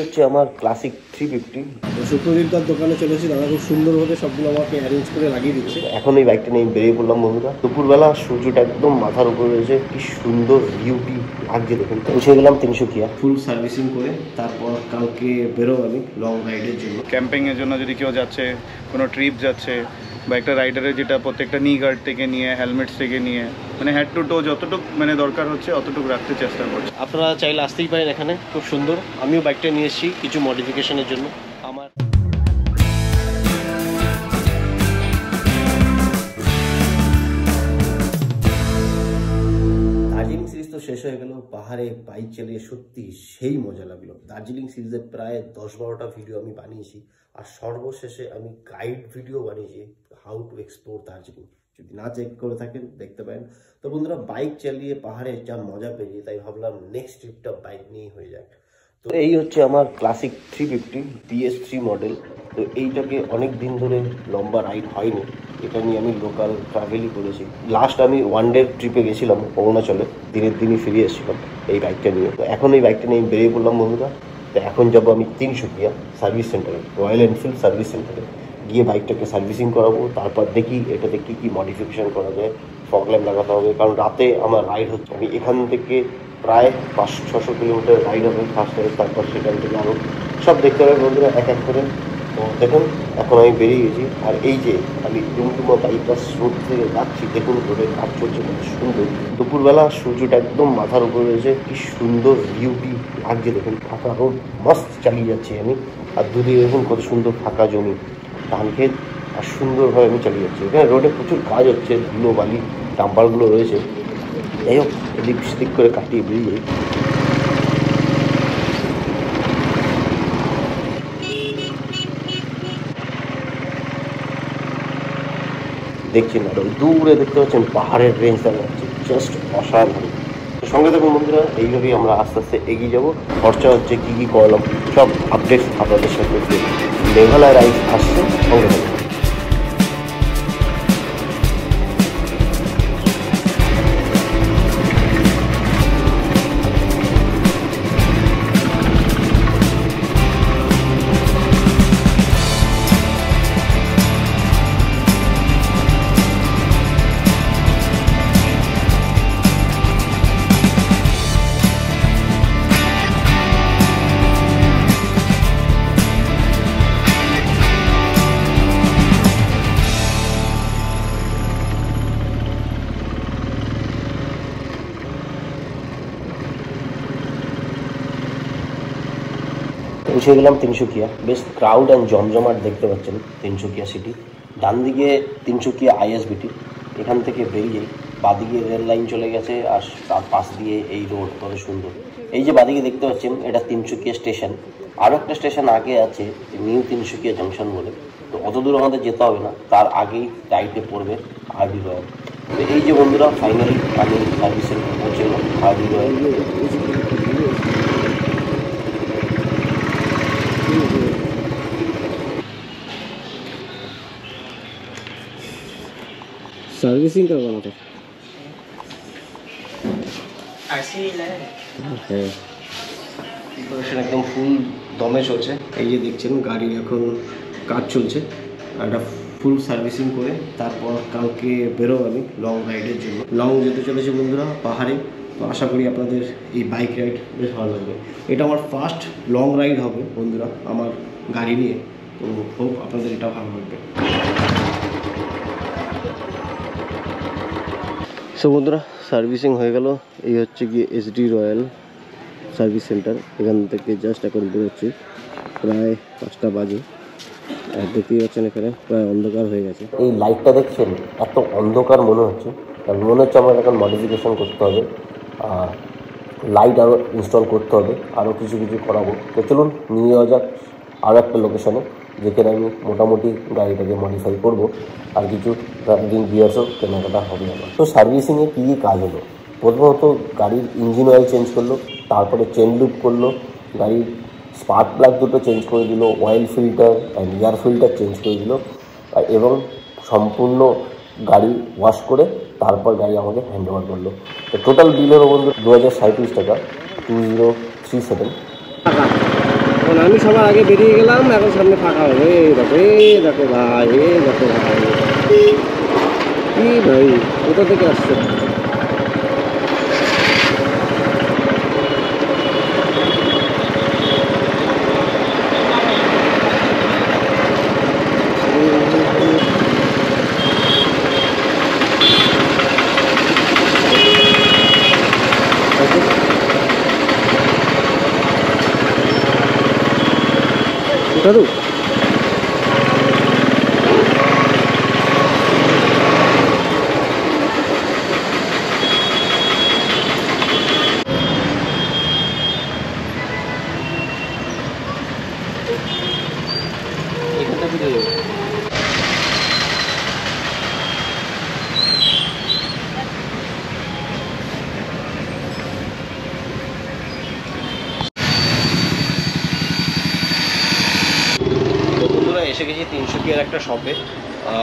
হচ্ছে আমার ক্লাসিক 350। সুপ্রদীপদার দোকানে চলেছি, দাদা খুব সুন্দরভাবে সবগুলো আমাকে অ্যারেঞ্জ করে লাগিয়ে দিচ্ছে। এখন এই বাইকটা নিয়ে বেরিয়ে পড়লাম বন্ধুরা। দুপুরবেলা সূর্যটা একদম মাথার উপরে রয়েছে, কি সুন্দর ভিউটি লাগছে দেখুন। পৌঁছে গেলাম তিনসুকিয়া, ফুল সার্ভিসিং করে তারপর কালকে বেরোবো আমি লং রাইডের জন্য, ক্যাম্পিংয়ের জন্য। যদি কেউ যাচ্ছে, কোনো ট্রিপ যাচ্ছে, বা একটা রাইডারের যেটা প্রত্যেকটা নি গার্ড থেকে নিয়ে হেলমেট থেকে নিয়ে মানে হেড টু টো যতটুকু মানে দরকার হচ্ছে অতটুকু রাখতে চেষ্টা করছি। আপনারা চাইলে আসতেই পারেন এখানে, খুব সুন্দর। আমিও বাইকটা নিয়ে এসেছি কিছু মডিফিকেশনের জন্য। আমার দার্জিলিং সিরিজ তো শেষ হয়ে গেল। পাহাড়ে বাইক চালিয়ে সত্যি সেই মজা লাগলো। দার্জিলিং সিরিজে প্রায় 10-12টা ভিডিও আমি বানিয়েছি, আর সর্বশেষে আমি গাইড ভিডিও বানিয়েছি হাউ টু এক্সপ্লোর দার্জিলিং। যদি না চেক করে থাকেন দেখতে পারেন। তো বন্ধুরা, বাইক চালিয়ে পাহাড়ে যা মজা পেয়েছি, তাই ভাবলাম নেক্সট ট্রিপটা বাইক নিয়েই হয়ে যাক। তো এই হচ্ছে আমার ক্লাসিক 350 BS3 মডেল। তো এইটাকে অনেক দিন ধরে লম্বা রাইড হয়নি, এটা নিয়ে আমি লোকাল ট্রাভেলই করেছি। লাস্ট আমি ওয়ান ডে ট্রিপে গেছিলাম অরুণাচলে, দিনের দিনই ফিরে এসেছিলাম এই বাইকটা নিয়ে। তো এখন এই বাইকটা নিয়ে বেরিয়ে পড়লাম বন্ধুরা। তো এখন যাবো আমি তিনসুকিয়া সার্ভিস সেন্টারে, রয়্যাল এনফিল্ড সার্ভিস সেন্টারে গিয়ে বাইকটাকে সার্ভিসিং করাবো। তারপর দেখি এটাতে কী কী মডিফিকেশান করা যায়। ফগ ল্যাম্প লাগাতে হবে, কারণ রাতে আমার রাইড হচ্ছে। আমি এখান থেকে প্রায় 500-600 কিলোমিটার রাইড হবে ফার্স্ট টাইম, তারপর সেখান থেকে আরও সব দেখতে হবে বন্ধুরা এক এক করে। তো দেখুন এখন আমি বেরিয়ে গেছি, আর এই যে আমি ডুমডুমা বাইপাস রোড থেকে যাচ্ছি, দেখুন রোডের কাজ চলছে কত সুন্দর। দুপুরবেলা সূর্যটা একদম মাথার উপরে রয়েছে, কি সুন্দর ভিউটি লাগছে দেখুন। ফাঁকা রোড মস্ত চালিয়ে যাচ্ছি আমি, আর দুদিকে দেখুন কত সুন্দর ফাঁকা জমি, ধান ক্ষেত, আর সুন্দরভাবে আমি চালিয়ে যাচ্ছি। এখানে রোডে প্রচুর কাজ হচ্ছে, ধুলো বালি ডাম্পারগুলো রয়েছে। যাই হোক, এদিক সেদিক করে কাটিয়ে বেরিয়ে যাই। দেখছেন না, দূরে দেখতে পাচ্ছেন পাহাড়ের রেঞ্জ দেখা যাচ্ছে, জাস্ট অসাধারণ। সঙ্গে দেখুন বন্ধুরা, এইভাবেই আমরা আস্তে আস্তে এগিয়ে যাবো। খরচা হচ্ছে, কী কী করলাম সব আপডেট আপনাদের সাথে। মেঘালয় রাইড আসছে, সঙ্গে দেখুন। পৌঁছে গেলাম তিনসুকিয়া। বেশ ক্রাউড অ্যান্ড জমজমাট দেখতে পাচ্ছেন তিনসুকিয়া সিটি। ডান দিকে তিনসুকিয়া ISBT, এখান থেকে বেরিয়ে বাদিকে রেল লাইন চলে গেছে, আর তার পাশ দিয়ে এই রোড কত সুন্দর। এই যে বাদিকে দেখতে পাচ্ছেন, এটা তিনসুকিয়া স্টেশন। আরও একটা স্টেশন আগে আছে নিউ তিনসুকিয়া জংশন বলে। তো অত দূর আমাদের যেতে হবে না, তার আগেই রাইটে পড়বে RD রয়্যাল। তো এই যে বন্ধুরা, ফাইনালি আমি সার্ভিস সেন্টার পৌঁছে গেলাম RD রয়্যাল। सर्विसिंग करवाना था। হ্যাঁ, প্রিপারেশন একদম ফুল দমে চলছে। এই যে দেখছেন গাড়ির এখন কাজ চলছে, আর একটা ফুল সার্ভিসিং করে তারপর কালকে বেরোবো আমি লং রাইডের জন্য। লং যেতে চলেছে বন্ধুরা পাহাড়ে। তো আশা করি আপনাদের এই বাইক রাইড বেশ ভালো লাগবে। এটা আমার ফার্স্ট লং রাইড হবে বন্ধুরা আমার গাড়ি নিয়ে। তো হোপ আপনাদের এটা ভালো লাগবে। সো বন্ধুরা, সার্ভিসিং হয়ে গেল। এই হচ্ছে গিয়ে SD রয়্যাল সার্ভিস সেন্টার। এখান থেকে জাস্ট এখন বেরোচ্ছি, প্রায় 5টা বাজে। আর দেখতেই পাচ্ছেন এখানে প্রায় অন্ধকার হয়ে গেছে। এই লাইটটা দেখছেন, এত অন্ধকার মনে হচ্ছে, কারণ মনে হচ্ছে আমার এখন মডিফিকেশন করতে হবে, লাইট আরও ইনস্টল করতে হবে, আরও কিছু কিছু করাবো। তো চলুন নিয়ে যাওয়া যাক আরও একটা লোকেশনে, যেখানে আমি মোটামুটি গাড়িটাকে মডিফাই করব, আর কিছু রাইডিং গিয়ার্সও কেনাকাটা হবে আমার। তো সার্ভিসিংয়ে কী কী কাজ হলো, প্রথমত গাড়ির ইঞ্জিন অয়েল চেঞ্জ করলো, তারপরে চেন লুপ করলো, গাড়ির স্পার্ক প্লাগ দুটো চেঞ্জ করে দিল, oil filter and air filter change করে দিল, এবং সম্পূর্ণ গাড়ি ওয়াশ করে তারপর গাড়ি আমাকে হ্যান্ড ওভার করলো। তো টোটাল বিল হলো বন্ধু 2037 টাকা, 2037। এখন আমি সবার আগে বেরিয়ে গেলাম, এখন সামনে ফাঁকা হবে। দেখো ভাই, দেখো ভাই, কি ভাই কোথা থেকে আসছে? দাদু এখানটা বুঝে যাবে। এসে গেছি 300 একটা শপে,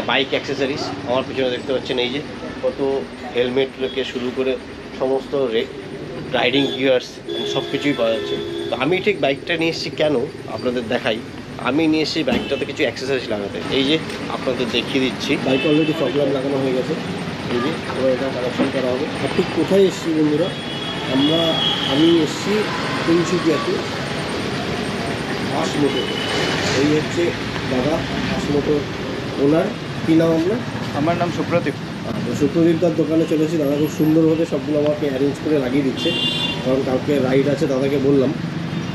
বাইক অ্যাক্সেসরিজ। আমার পিছনে দেখতে পাচ্ছেন এই যে কত হেলমেট থেকে শুরু করে সমস্ত রাইডিং গিয়ার্স সব কিছুই পাওয়া যাচ্ছে। তো আমি ঠিক বাইকটা নিয়ে এসেছি কেন আপনাদের দেখাই। আমি নিয়ে এসেছি বাইকটাতে কিছু অ্যাক্সেসরিজ লাগাতে। এই যে আপনাদের দেখিয়ে দিচ্ছি, বাইক অলরেডি ফগ ল্যাম্প লাগানো হয়ে গেছে। এই যে এবার এটা কানেকশন করা হবে। আর ঠিক কোথায় এসেছি বন্ধুরা, আমি এসেছি তিনসুকিয়াতে হাস মোটর। এই হচ্ছে দাদা হাস মোটর ওনার। কী নাম আপনার? আমার নাম সুপ্রদীপ। সুপ্রদীপদার দোকানে চলেছি। দাদা খুব সুন্দরভাবে সবগুলো আমাকে অ্যারেঞ্জ করে লাগিয়ে দিচ্ছে, কারণ কালকে রাইড আছে দাদাকে বললাম।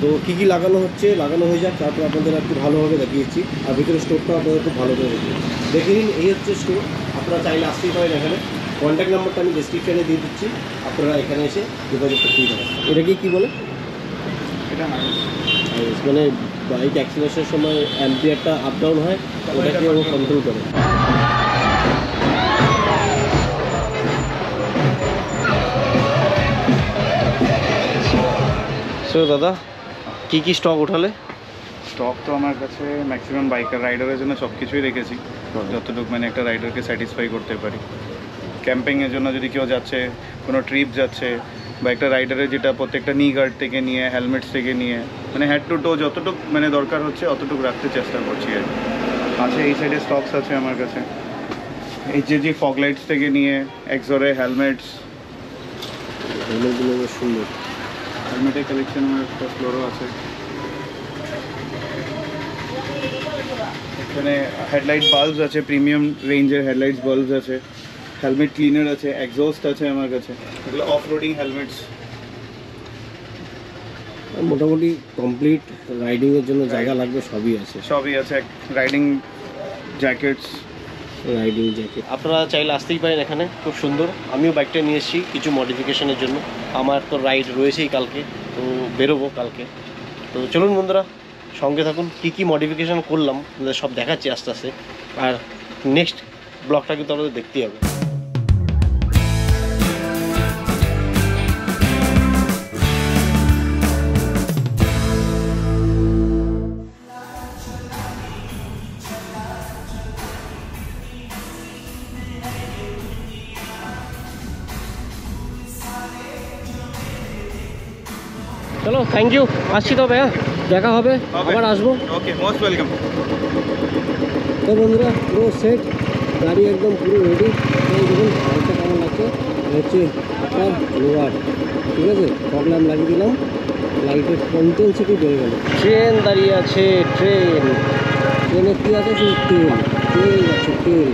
তো কী কী লাগানো হচ্ছে, লাগানো হয়ে যাক, তারপর আপনাদের একটু ভালোভাবে দেখিয়েছি। আর ভিতরে স্টোরটা আপনাদের খুব ভালো করে দেখে নিন। এই হচ্ছে স্টোর, আপনারা চাইলে আসতেই পারেন এখানে। কন্ট্যাক্ট নাম্বারটা আমি ডেসক্রিপশানে দিয়ে দিচ্ছি, আপনারা এখানে এসে যোগাযোগ করতেই পারেন। এটাকে কী বলে? এটা মানে বাইক অ্যাক্সিলেশনের সময় অ্যাম্পিয়ারটা আপ ডাউন হয়, ওটাকে ও কন্ট্রোল করে। সো দাদা কী কী স্টক ওঠালে? স্টক তো আমার কাছে ম্যাক্সিমাম বাইকার রাইডারের জন্য সব কিছুই রেখেছি, যতটুকু মানে একটা রাইডারকে স্যাটিসফাই করতে পারি। ক্যাম্পিংয়ের জন্য যদি কেউ যাচ্ছে, কোনো ট্রিপ যাচ্ছে, বা একটা রাইডারের যেটা প্রত্যেকটা নি গার্ড থেকে নিয়ে হেলমেটস থেকে নিয়ে মানে হেড টু টো যতটুকু মানে দরকার হচ্ছে অতটুকু রাখতে চেষ্টা করছি আর আছে। এই সাইডে স্টকস আছে আমার কাছে, এই যে ফগ লাইটস থেকে নিয়ে এক্সরে হেলমেটস। হেলমেটগুলো বেশ সুন্দর। হেলমেটের কালেকশন আমার একটা ফ্লোরও আছে। এখানে হেডলাইট বাল্বস আছে, প্রিমিয়াম রেঞ্জের হেডলাইটস বাল্বস আছে, হেলমেট ক্লিনার আছে, এক্সস্ট আছে আমার কাছে। এগুলো অফ রোডিং হেলমেটস। মোটামুটি কমপ্লিট রাইডিংয়ের জন্য জায়গা লাগবে সবই আছে। সবই আছে, রাইডিং জ্যাকেটস, রাইডিং জ্যাকেট। আপনারা চাইলে আসতেই পারেন এখানে, খুব সুন্দর। আমিও বাইকটা নিয়ে এসেছি কিছু মডিফিকেশনের জন্য। আমার তো রাইড রয়েছেই কালকে, তো বেরোবো কালকে। তো চলুন বন্ধুরা সঙ্গে থাকুন, কী কী মডিফিকেশান করলাম সব দেখাচ্ছি আস্তে আস্তে। আর নেক্সট ব্লগটা কিন্তু আমাদের দেখতেই হবে। চলো, থ্যাংক ইউ। আসছি তবে, হ্যাঁ দেখা হবে, আবার আসবো। ওকে, মোস্ট ওয়েলকাম। তো বন্ধুরা পুরো সেট, গাড়ি একদম পুরো রেডি। দেখুন গাড়িটা কেমন লাগছে। হচ্ছে আপনার লোয়ার, ঠিক আছে। ফগ ল্যাম্প লাগিয়ে দিলাম, লাইটের ইন্টেন্সিটি বেড়ে গেল। ট্রেন দাঁড়িয়ে আছে, ট্রেনে কী আছে? শুধু তেল আছে, তেল।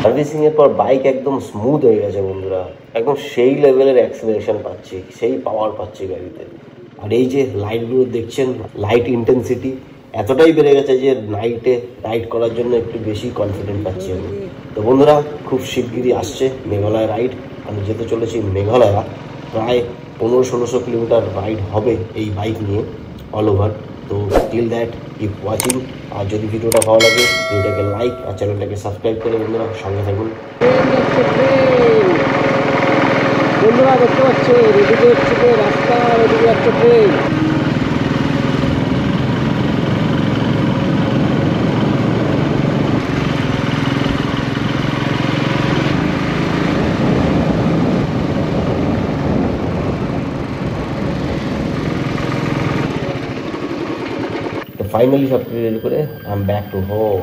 সার্ভিসিংয়ের পর বাইক একদম স্মুথ হয়ে গেছে বন্ধুরা, একদম সেই লেভেলের অ্যাক্সিলারেশন পাচ্ছি, সেই পাওয়ার পাচ্ছি গাড়িতে। আর এই যে লাইটগুলো দেখছেন, লাইট ইন্টেন্সিটি এতটাই বেড়ে গেছে যে নাইটে রাইড করার জন্য একটু বেশি কনফিডেন্ট পাচ্ছি আমি। তো বন্ধুরা খুব শিগগিরই আসছে মেঘালয় রাইড। আমি যেতে চলেছি মেঘালয়া, প্রায় 1500-1600 কিলোমিটার রাইড হবে এই বাইক নিয়ে অল ওভার। তো টিল দ্যাট কিপ ওয়াচিং। আর যদি ভিডিওটা ভালো লাগে ভিডিওটাকে লাইক আর চ্যানেলটাকে সাবস্ক্রাইব করে বন্ধুরা সঙ্গে থাকুন। বন্ধুরা দেখতে পাচ্ছে এদিকে হচ্ছে রাস্তা, এদিকে একটা ট্রেন। ফাইনালি সব কিছু করে I am back to home.